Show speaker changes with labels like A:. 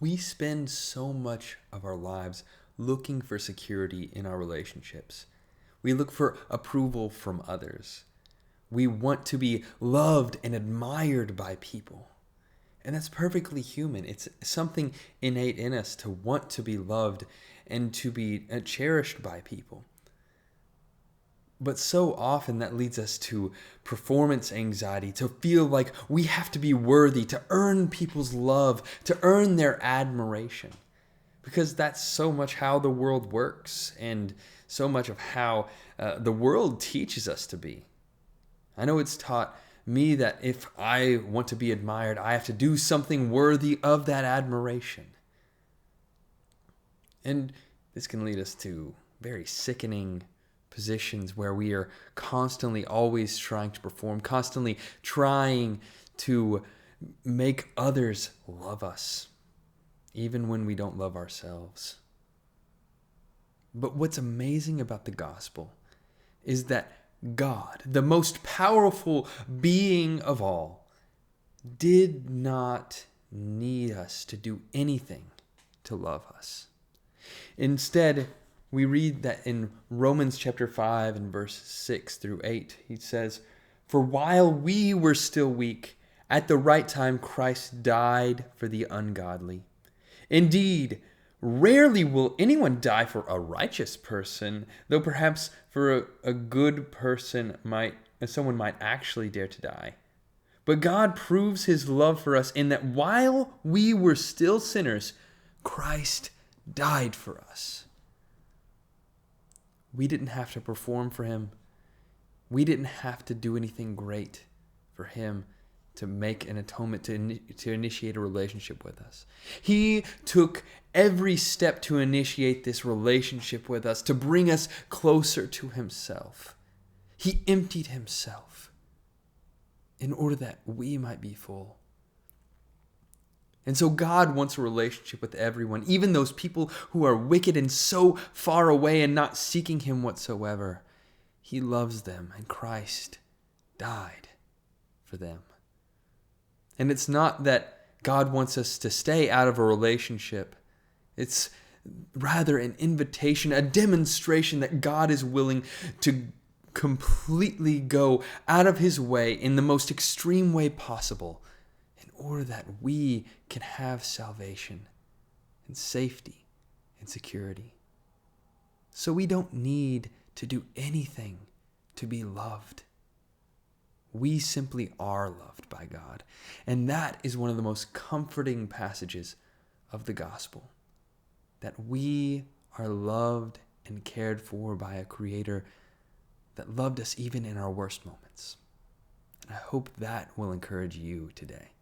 A: We spend so much of our lives looking for security in our relationships. We look for approval from others. We want to be loved and admired by people. And that's perfectly human. It's something innate in us to want to be loved and to be cherished by people. But so often that leads us to performance anxiety, to feel like we have to be worthy, to earn people's love, to earn their admiration. Because that's so much how the world works and so much of how the world teaches us to be. I know it's taught me that if I want to be admired, I have to do something worthy of that admiration. And this can lead us to very sickening positions where we are constantly always trying to perform, constantly trying to make others love us, even when we don't love ourselves. But what's amazing about the gospel is that God, the most powerful being of all, did not need us to do anything to love us. Instead, we read that in Romans chapter 5 and verses 6 through 8, he says, "For while we were still weak, at the right time Christ died for the ungodly. Indeed, rarely will anyone die for a righteous person, though perhaps for a good person someone might actually dare to die. But God proves his love for us in that while we were still sinners, Christ died for us." We didn't have to perform for him. We didn't have to do anything great for him to make an atonement, to initiate a relationship with us. He took every step to initiate this relationship with us, to bring us closer to himself. He emptied himself in order that we might be full. And so God wants a relationship with everyone, even those people who are wicked and so far away and not seeking him whatsoever. He loves them, and Christ died for them. And it's not that God wants us to stay out of a relationship. It's rather an invitation, a demonstration that God is willing to completely go out of his way in the most extreme way possible in order that we can have salvation and safety and security. So we don't need to do anything to be loved. We simply are loved by God. And that is one of the most comforting passages of the gospel. That we are loved and cared for by a Creator that loved us even in our worst moments. And I hope that will encourage you today.